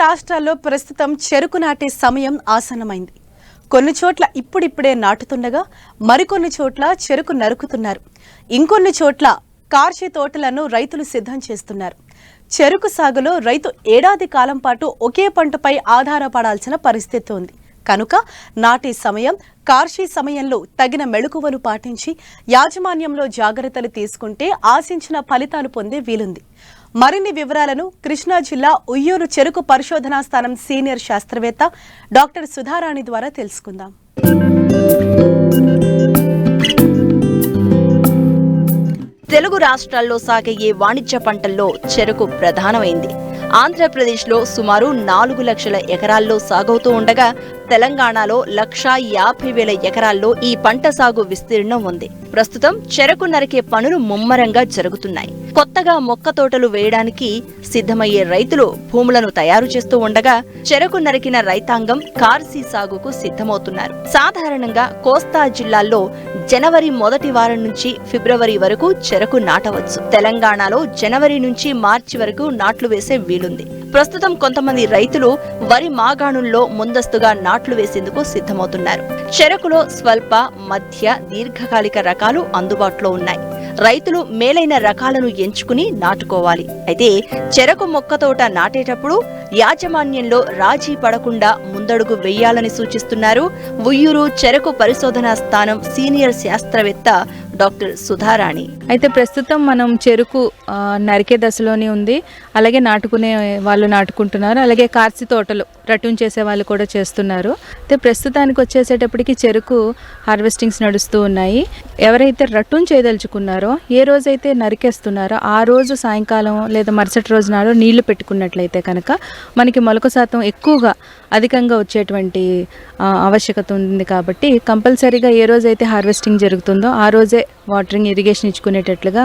రాష్ట్రాల్లో ప్రస్తుతం చెరుకు నాటే సమయం ఆసన్నమైంది. కొన్ని చోట్ల ఇప్పుడిప్పుడే నాటుతుండగా మరికొన్ని చోట్ల చెరుకు నరుకుతున్నారు. ఇంకొన్ని చోట్ల కార్షి తోటలను రైతులు సిద్ధం చేస్తున్నారు. చెరుకు సాగులో రైతు ఏడాది కాలం పాటు ఒకే పంటపై ఆధారపడాల్సిన పరిస్థితి ఉంది. కనుక నాటే సమయం, కార్షి సమయంలో తగిన మెళకువలు పాటించి యాజమాన్యంలో జాగ్రత్తలు తీసుకుంటే ఆశించిన ఫలితాలు పొందే వీలుంది. మరిన్ని వివరాలను కృష్ణా జిల్లా ఉయ్యూరు చెరుకు పరిశోధనా స్థానం సీనియర్ శాస్త్రవేత్త డాక్టర్ సుధారాణి ద్వారా తెలుసుకుందాం. తెలుగు రాష్ట్రాల్లో సాగే వాణిజ్య పంటల్లో చెరుకు ప్రధానమైంది. ఆంధ్రప్రదేశ్లో సుమారు 4 లక్షల ఎకరాల్లో సాగవుతూ ఉండగా తెలంగాణలో 1,50,000 ఎకరాల్లో ఈ పంట సాగు విస్తీర్ణం ఉంది. ప్రస్తుతం చెరకు నరికే పనులు ముమ్మరంగా జరుగుతున్నాయి. కొత్తగా మొక్క తోటలు వేయడానికి సిద్ధమయ్యే రైతులు భూములను తయారు చేస్తూ ఉండగా చెరకు నరికిన రైతాంగం కార్షి సాగుకు సిద్ధమవుతున్నారు. సాధారణంగా కోస్తా జిల్లాల్లో జనవరి మొదటి వారం నుంచి ఫిబ్రవరి వరకు చెరకు నాటవచ్చు. తెలంగాణలో జనవరి నుంచి మార్చి వరకు నాట్లు వేసే వీలుంది. ప్రస్తుతం కొంతమంది రైతులు వరి మాగాణుల్లో ముందస్తుగా నాట్లు వేసేందుకు సిద్ధమవుతున్నారు. చెరకులో స్వల్ప, మధ్య, దీర్ఘకాలిక రకాలు అందుబాటులో ఉన్నాయి. రైతులు మేలైన రకాలను ఎంచుకుని నాటుకోవాలి. అయితే చెరకు మొక్క తోట నాటేటప్పుడు యాజమాన్యంలో రాజీ పడకుండా ముందడుగు వెయ్యాలని సూచిస్తున్నారు ఉయ్యూరు చెరకు పరిశోధనా స్థానం సీనియర్ శాస్త్రవేత్త డాక్టర్ సుధారాణి. అయితే ప్రస్తుతం మనం చెరుకు నరికే దశలోనే ఉంది. అలాగే నాటుకునే వాళ్ళు నాటుకుంటున్నారు. అలాగే కార్షి తోటలు రటూన్ చేసే వాళ్ళు కూడా చేస్తున్నారు. అయితే ప్రస్తుతానికి వచ్చేసేటప్పటికి చెరుకు హార్వెస్టింగ్స్ నడుస్తూ ఉన్నాయి. ఎవరైతే రటూన్ చేయదలుచుకున్నారో, ఏ రోజైతే నరికేస్తున్నారో ఆ రోజు సాయంకాలం లేదా మరుసటి రోజు నాడు నీళ్లు పెట్టుకున్నట్లయితే కనుక మనకి మొలక శాతం ఎక్కువగా అధికంగా వచ్చేటువంటి ఆవశ్యకత ఉంది. కాబట్టి కంపల్సరీగా ఏ రోజైతే హార్వెస్టింగ్ జరుగుతుందో ఆ రోజే వాటరింగ్, ఇరిగేషన్ ఇచ్చుకునేటట్లుగా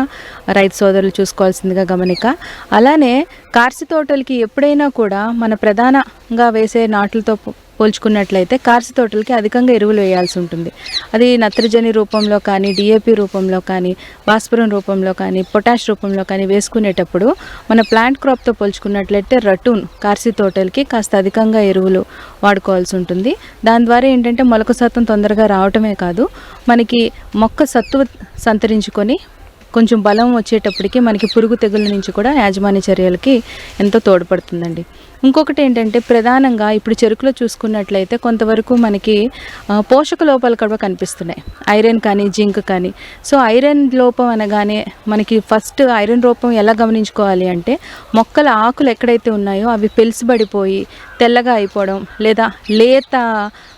రైతు సోదరులు చూసుకోవాల్సిందిగా గమనిక. అలానే కార్షి తోటలకి ఎప్పుడైనా కూడా మన ప్రధానంగా వేసే నాట్లతో పోల్చుకున్నట్లయితే కార్షి తోటలకి అధికంగా ఎరువులు వేయాల్సి ఉంటుంది. అది నత్రజని రూపంలో కానీ, డిఏపి రూపంలో కానీ, భాస్వరం రూపంలో కానీ, పొటాష్ రూపంలో కానీ వేసుకునేటప్పుడు మన ప్లాంట్ క్రాప్తో పోల్చుకున్నట్లయితే రటూన్ కార్షి తోటలకి కాస్త అధికంగా ఎరువులు వాడుకోవాల్సి ఉంటుంది. దాని ద్వారా ఏంటంటే మొలక శాతం తొందరగా రావటమే కాదు, మనకి మొక్క సత్తువ సంతరించుకొని కొంచెం బలం వచ్చేటప్పటికి మనకి పురుగు తెగుల నుంచి కూడా యాజమాన్య చర్యలకి ఎంతో తోడ్పడుతుందండి. ఇంకొకటి ఏంటంటే ప్రధానంగా ఇప్పుడు చెరుకులో చూసుకున్నట్లయితే కొంతవరకు మనకి పోషక లోపాలు కూడా కనిపిస్తున్నాయి. ఐరన్ కానీ, జింక్ కానీ. సో ఐరన్ లోపం అనగానే మనకి ఫస్ట్ ఐరన్ లోపం ఎలా గమనించుకోవాలి అంటే మొక్కల ఆకులు ఎక్కడైతే ఉన్నాయో అవి పెలిసిబడిపోయి తెల్లగా అయిపోవడం, లేదా లేత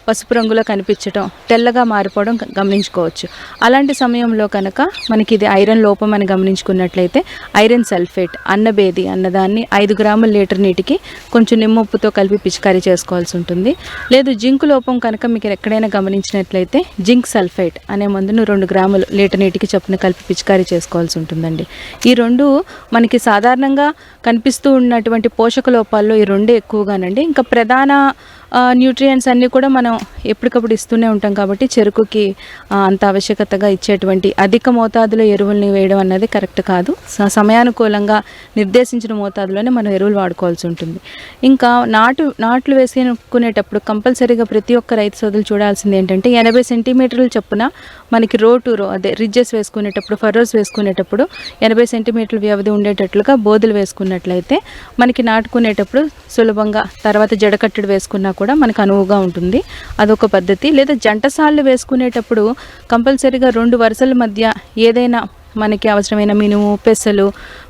పసుపు రంగులో కనిపించడం, తెల్లగా మారిపోవడం గమనించుకోవచ్చు. అలాంటి సమయంలో కనుక మనకి ఇది ఐరన్ లోపం అని గమనించుకున్నట్లయితే ఐరన్ సల్ఫేట్ అన్నబేది అన్నదాన్ని 5 గ్రాముల లీటర్ నీటికి కొంచెం నిమ్మప్పుతో కలిపి పిచికారీ చేసుకోవాల్సి ఉంటుంది. లేదు జింక్ లోపం కనుక మీకు ఎక్కడైనా గమనించినట్లయితే జింక్ సల్ఫైట్ అనే మందును 2 గ్రాములు లీటర్ నీటికి చొప్పున కలిపి పిచికారీ చేసుకోవాల్సి ఉంటుందండి. ఈ రెండు మనకి సాధారణంగా కనిపిస్తూ ఉన్నటువంటి పోషక లోపాల్లో ఈ రెండే ఎక్కువగానండి. ఇంకా ప్రధాన న్యూట్రియంట్స్ అన్నీ కూడా మనం ఎప్పటికప్పుడు ఇస్తూనే ఉంటాం. కాబట్టి చెరుకుకి అంత ఆవశ్యకతగా ఇచ్చేటువంటి అధిక మోతాదులో ఎరువుల్ని వేయడం అన్నది కరెక్ట్ కాదు. సమయానుకూలంగా నిర్దేశించిన మోతాదులోనే మనం ఎరువులు వాడుకోవాల్సి ఉంటుంది. ఇంకా నాట్లు వేసుకునేటప్పుడు కంపల్సరీగా ప్రతి ఒక్క రైతు సోదరులు చూడాల్సింది ఏంటంటే 80 సెంటీమీటర్ల చొప్పున మనకి రో టు రో, అదే రిడ్జెస్ వేసుకునేటప్పుడు, ఫర్రోస్ వేసుకునేటప్పుడు 80 సెంటీమీటర్ల వ్యవధి ఉండేటట్లుగా బోధులు వేసుకున్నట్లయితే మనకి నాటుకునేటప్పుడు సులభంగా, తర్వాత జడకట్టుడు వేసుకున్నా కూడా మనకు అనువుగా ఉంటుంది. అదొక పద్ధతి. లేదా జంటసాళ్ళు వేసుకునేటప్పుడు కంపల్సరీగా 2 వరుసల మధ్య ఏదైనా మనకి అవసరమైన మినుము, పెసలు,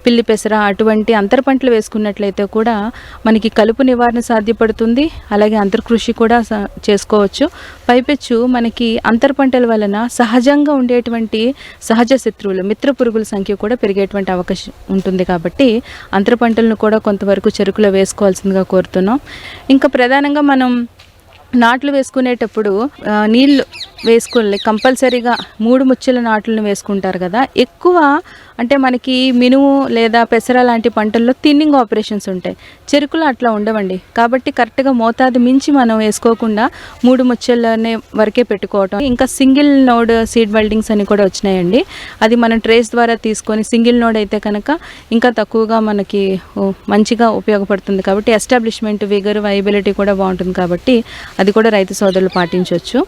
పిల్లి పెసర అటువంటి అంతర పంటలు వేసుకున్నట్లయితే కూడా మనకి కలుపు నివారణ సాధ్యపడుతుంది. అలాగే అంతర్కృషి కూడా చేసుకోవచ్చు. పైపెచ్చు మనకి అంతర పంటల వలన సహజంగా ఉండేటువంటి సహజ శత్రువులు, మిత్ర పురుగుల సంఖ్య కూడా పెరిగేటువంటి అవకాశం ఉంటుంది. కాబట్టి అంతర పంటలను కూడా కొంతవరకు చెరుకులో వేసుకోవాల్సిందిగా కోరుతున్నాం. ఇంకా ప్రధానంగా మనం నాట్లు వేసుకునేటప్పుడు నీళ్లు వేసుకోవాలి, కంపల్సరీగా 3 ముచ్చెల నాట్లను వేసుకుంటారు కదా. ఎక్కువ అంటే మనకి మినుము లేదా పెసర లాంటి పంటల్లో థిన్నింగ్ ఆపరేషన్స్ ఉంటాయి, చెరుకులో అట్లా ఉండవండి. కాబట్టి కరెక్ట్గా మోతాదు మించి మనం వేసుకోకుండా 3 ముచ్చెలనే వరకే పెట్టుకోవటం. ఇంకా సింగిల్ నోడ్ సీడ్ వెల్డింగ్స్ అని కూడా వచ్చినాయండి. అది మనం ట్రేస్ ద్వారా తీసుకొని సింగిల్ నోడ్ అయితే కనుక ఇంకా తక్కువగా మనకి మంచిగా ఉపయోగపడుతుంది. కాబట్టి ఎస్టాబ్లిష్మెంట్ విగర్ వైబిలిటీ కూడా బాగుంటుంది. కాబట్టి అది కూడా రైతు సోదరులు పాటించవచ్చు.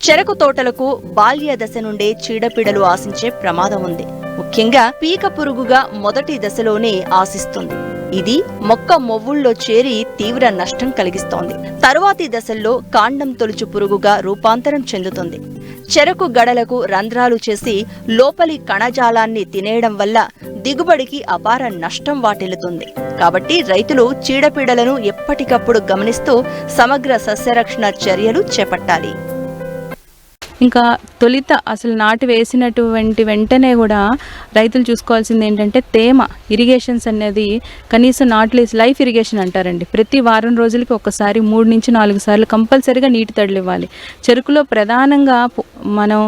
చెరకు తోటలకు బాల్య దశ నుండే చీడపీడలు ఆశించే ప్రమాదం ఉంది. ముఖ్యంగా పీక పురుగుగా మొదటి దశలోనే ఆశిస్తుంది. ఇది మొక్క మొవ్వుల్లో చేరి తీవ్ర నష్టం కలిగిస్తోంది. తరువాతి దశల్లో కాండం తొలుచు పురుగుగా రూపాంతరం చెందుతుంది. చెరకు గడలకు రంధ్రాలు చేసి లోపలి కణజాలాన్ని తినేయడం వల్ల దిగుబడికి అపార నష్టం వాటిల్లుతుంది. కాబట్టి రైతులు చీడపీడలను ఎప్పటికప్పుడు గమనిస్తూ సమగ్ర సస్యరక్షణ చర్యలు చేపట్టాలి. ఇంకా తొలిత అసలు నాటు వేసినటువంటి వెంటనే కూడా రైతులు చూసుకోవాల్సింది ఏంటంటే తేమ, ఇరిగేషన్స్ అనేది కనీసం నాట్లు లైఫ్ ఇరిగేషన్ అంటారండి. ప్రతి వారం రోజులకి ఒకసారి 3 నుంచి 4 సార్లు కంపల్సరీగా నీటి తడులు ఇవ్వాలి. చెరుకులో ప్రధానంగా మనం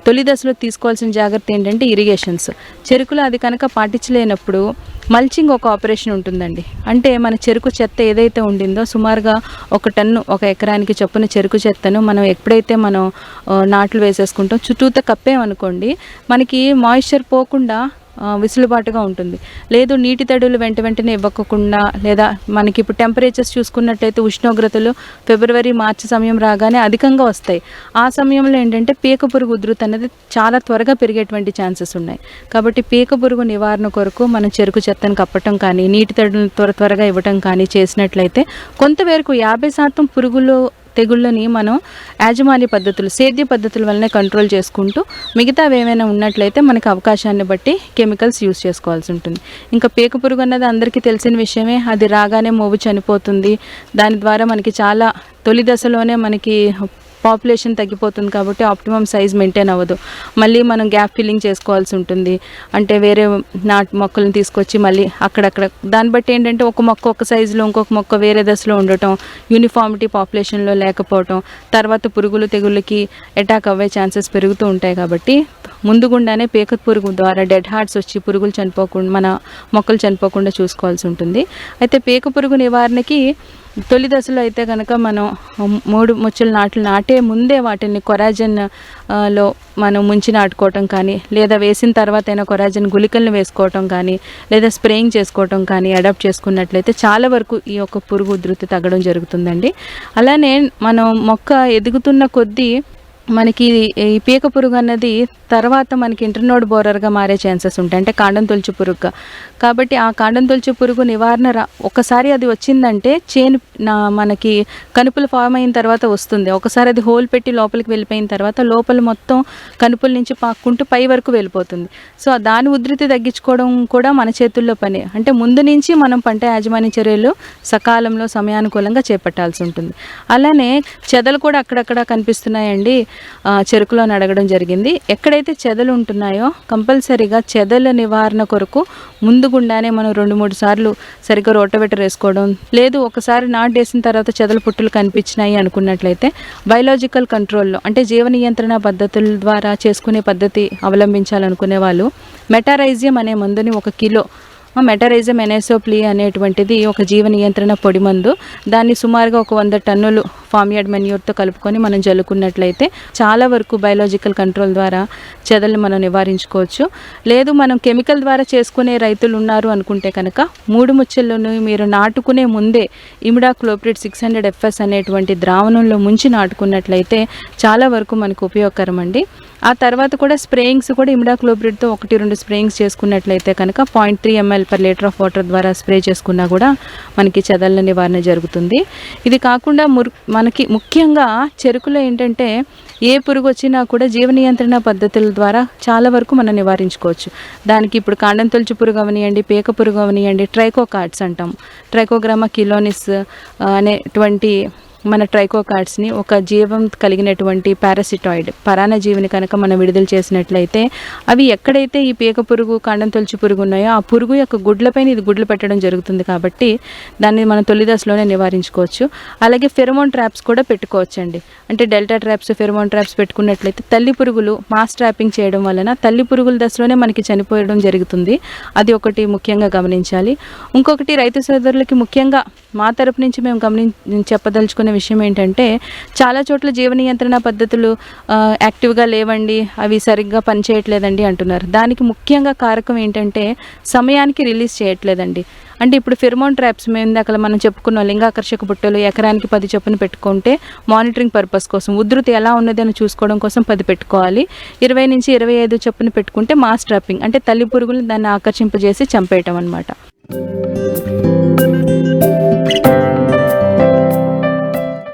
తొలి దశలో తీసుకోవాల్సిన జాగ్రత్త ఏంటంటే ఇరిగేషన్స్. చెరుకులో అది కనుక పాటించలేనప్పుడు మల్చింగ్ ఒక ఆపరేషన్ ఉంటుందండి. అంటే మన చెరుకు చెత్త ఏదైతే ఉండిందో సుమారుగా 1 టన్ను 1 ఎకరానికి చొప్పున చెరుకు చెత్తను మనం ఎప్పుడైతే మనం నాట్లు వేసేసుకుంటాం చుట్టూత కప్పేమనుకోండి, మనకి మాయిశ్చర్ పోకుండా విసులుబాటుగా ఉంటుంది. లేదు నీటి తడులు వెంటనే ఇవ్వకుండా, లేదా మనకి ఇప్పుడు టెంపరేచర్స్ చూసుకున్నట్లయితే ఉష్ణోగ్రతలు ఫిబ్రవరి మార్చి సమయం రాగానే అధికంగా వస్తాయి. ఆ సమయంలో ఏంటంటే పీక పురుగు ఉధృతి అనేది చాలా త్వరగా పెరిగేటువంటి ఛాన్సెస్ ఉన్నాయి. కాబట్టి పీక పురుగు నివారణ కొరకు మనం చెరుకు చెత్తను కప్పటం కానీ నీటి తడులు త్వరగా ఇవ్వటం కానీ చేసినట్లయితే కొంతవరకు 50% పురుగులు తెగుళ్ళని మనం యాజమాన్య పద్ధతులు, సేద్య పద్ధతుల వల్లనే కంట్రోల్ చేసుకుంటూ మిగతావి ఏమైనా ఉన్నట్లయితే మనకి అవకాశాన్ని బట్టి కెమికల్స్ యూస్ చేసుకోవాల్సి ఉంటుంది. ఇంకా పీక పురుగు అన్నది అందరికీ తెలిసిన విషయమే. అది రాగానే మొవ్వు చనిపోతుంది. దాని ద్వారా మనకి చాలా తొలి దశలోనే మనకి పాపులేషన్ తగ్గిపోతుంది. కాబట్టి ఆప్టిమమ్ సైజ్ మెయింటైన్ అవ్వదు. మళ్ళీ మనం గ్యాప్ ఫిల్లింగ్ చేసుకోవాల్సి ఉంటుంది. అంటే వేరే నాటు మొక్కలను తీసుకొచ్చి మళ్ళీ అక్కడక్కడ దాన్ని బట్టి ఏంటంటే ఒక మొక్క ఒక సైజులో ఇంకొక మొక్క వేరే దశలో ఉండటం, యూనిఫామిటీ పాపులేషన్లో లేకపోవటం, తర్వాత పురుగులు తెగుళ్ళకి అటాక్ అవ్వే ఛాన్సెస్ పెరుగుతూ ఉంటాయి. కాబట్టి ముందుగుండానే పీక పురుగు ద్వారా డెడ్ హార్ట్స్ వచ్చి పురుగులు చనిపోకుండా, మన మొక్కలు చనిపోకుండా చూసుకోవాల్సి ఉంటుంది. అయితే పీక పురుగు నివారణకి తొలి దశలో అయితే కనుక మనం 3 ముచ్చెల నాట్లు నాటే ముందే వాటిని కొరాజన్ లో మనం ముంచి నాటుకోవటం కానీ, లేదా వేసిన తర్వాత అయినా కొరాజన్ గుళికలను వేసుకోవటం కానీ, లేదా స్ప్రేయింగ్ చేసుకోవటం కానీ అడాప్ట్ చేసుకున్నట్లయితే చాలా వరకు ఈ యొక్క పురుగు ఉధృతి తగ్గడం జరుగుతుందండి. అలానే మనం మొక్క ఎదుగుతున్న కొద్దీ మనకి ఈ పీక పురుగు అన్నది తర్వాత మనకి ఇంటర్నోడ్ బోరర్గా మారే ఛాన్సెస్ ఉంటాయి, అంటే కాండం తొలుచు పురుగుగా. కాబట్టి ఆ కాండం తొలుచు పురుగు నివారణ ఒకసారి అది వచ్చిందంటే మనకి కనుపులు ఫామ్ అయిన తర్వాత వస్తుంది. ఒకసారి అది హోల్ పెట్టి లోపలికి వెళ్ళిపోయిన తర్వాత లోపల మొత్తం కనుపుల నుంచి పాక్కుంటూ పై వరకు వెళ్ళిపోతుంది. సో దాని ఉధృతి తగ్గించుకోవడం కూడా మన చేతుల్లో పని. అంటే ముందు నుంచి మనం పంట యాజమాన్య చర్యలు సకాలంలో సమయానుకూలంగా చేపట్టాల్సి ఉంటుంది. అలానే చెదలు కూడా అక్కడక్కడ కనిపిస్తున్నాయండి. చెరుకులో అడగడం జరిగింది. ఎక్కడైతే చెదలు ఉంటున్నాయో కంపల్సరీగా చెదల నివారణ కొరకు ముందుగుండానే మనం 2-3 సార్లు సరిగ్గా రోటవేటర్ వేసుకోవడం, లేదు ఒకసారి నాటేసిన తర్వాత చెదల పుట్టులు కనిపించినాయి అనుకున్నట్లయితే బయోలాజికల్ కంట్రోల్లో, అంటే జీవ నియంత్రణ పద్ధతుల ద్వారా చేసుకునే పద్ధతి అవలంబించాలనుకునే వాళ్ళు మెటారైజియం అనే మందుని 1 కిలో, మెటారైజం ఎనైసోప్లీ అనేటువంటిది ఒక జీవ నియంత్రణ పొడి మందు, దాన్ని సుమారుగా 100 టన్నులు ఫామ్ యార్డ్ మెన్యూర్తో కలుపుకొని మనం జల్లుకున్నట్లయితే చాలా వరకు బయోలాజికల్ కంట్రోల్ ద్వారా చెదల్ని మనం నివారించుకోవచ్చు. లేదు మనం కెమికల్ ద్వారా చేసుకునే రైతులు ఉన్నారు అనుకుంటే కనుక 3 ముచ్చెలను మీరు నాటుకునే ముందే ఇమిడాక్లోప్రిడ్ 600 FS అనేటువంటి ద్రావణంలో ముంచి నాటుకున్నట్లయితే చాలా వరకు మనకు ఉపయోగకరం అండి. ఆ తర్వాత కూడా స్ప్రేయింగ్స్ కూడా ఇమిడాక్లోప్రిడ్తో 1-2 స్ప్రేయింగ్స్ చేసుకున్నట్లయితే కనుక 0.3 ml per litre of water ద్వారా స్ప్రే చేసుకున్నా కూడా మనకి చెదల నివారణ జరుగుతుంది. ఇది కాకుండా మనకి ముఖ్యంగా చెరుకులో ఏంటంటే ఏ పురుగు వచ్చినా కూడా జీవ నియంత్రణ పద్ధతుల ద్వారా చాలా వరకు మనం నివారించుకోవచ్చు. దానికి ఇప్పుడు కాండం తొలుచు పురుగు అవనియండి, పీక పురుగు అవనియండి, ట్రైకోకార్డ్స్ అంటాం, ట్రైకోగ్రామా కిలోనిస్ అనేటువంటి మన ట్రైకోకార్డ్స్ని, ఒక జీవం కలిగినటువంటి పారాసిటాయిడ్ పరాన్నజీవిని కనుక మనం విడుదల చేసినట్లయితే అవి ఎక్కడైతే ఈ పీక పురుగు, కాండం తొలచు పురుగు ఉన్నాయో ఆ పురుగు యొక్క గుడ్లపైన ఇది గుడ్లు పెట్టడం జరుగుతుంది. కాబట్టి దాన్ని మనం తొలి దశలోనే నివారించుకోవచ్చు. అలాగే ఫెరమోన్ ట్రాప్స్ కూడా పెట్టుకోవచ్చండి. అంటే డెల్టా ట్రాప్స్, ఫెరమోన్ ట్రాప్స్ పెట్టుకున్నట్లయితే తల్లి పురుగులు మాస్ ట్రాపింగ్ చేయడం వలన తల్లి పురుగుల దశలోనే మనకి చనిపోయడం జరుగుతుంది. అది ఒకటి ముఖ్యంగా గమనించాలి. ఇంకొకటి రైతు సోదరులకి ముఖ్యంగా మా తరపు నుంచి మేము చెప్పదలుచుకునే విషయం ఏంటంటే, చాలా చోట్ల జీవ నియంత్రణ పద్ధతులు యాక్టివ్గా లేవండి, అవి సరిగ్గా పనిచేయట్లేదండి అంటున్నారు. దానికి ముఖ్యంగా కారకం ఏంటంటే సమయానికి రిలీజ్ చేయట్లేదండి. అంటే ఇప్పుడు ఫెరమోన్ ట్రాప్స్ మేము ఇందాక మనం చెప్పుకున్న లింగాకర్షక బుట్టలు ఎకరానికి 10 చొప్పున పెట్టుకుంటే మానిటరింగ్ పర్పస్ కోసం, ఉధృతి ఎలా ఉన్నది అని చూసుకోవడం కోసం 10 పెట్టుకోవాలి. 20 నుంచి 25 చొప్పున పెట్టుకుంటే మాస్ ట్రాపింగ్, అంటే తల్లి పురుగులు దాన్ని ఆకర్షింపజేసి చంపేయటం అనమాట.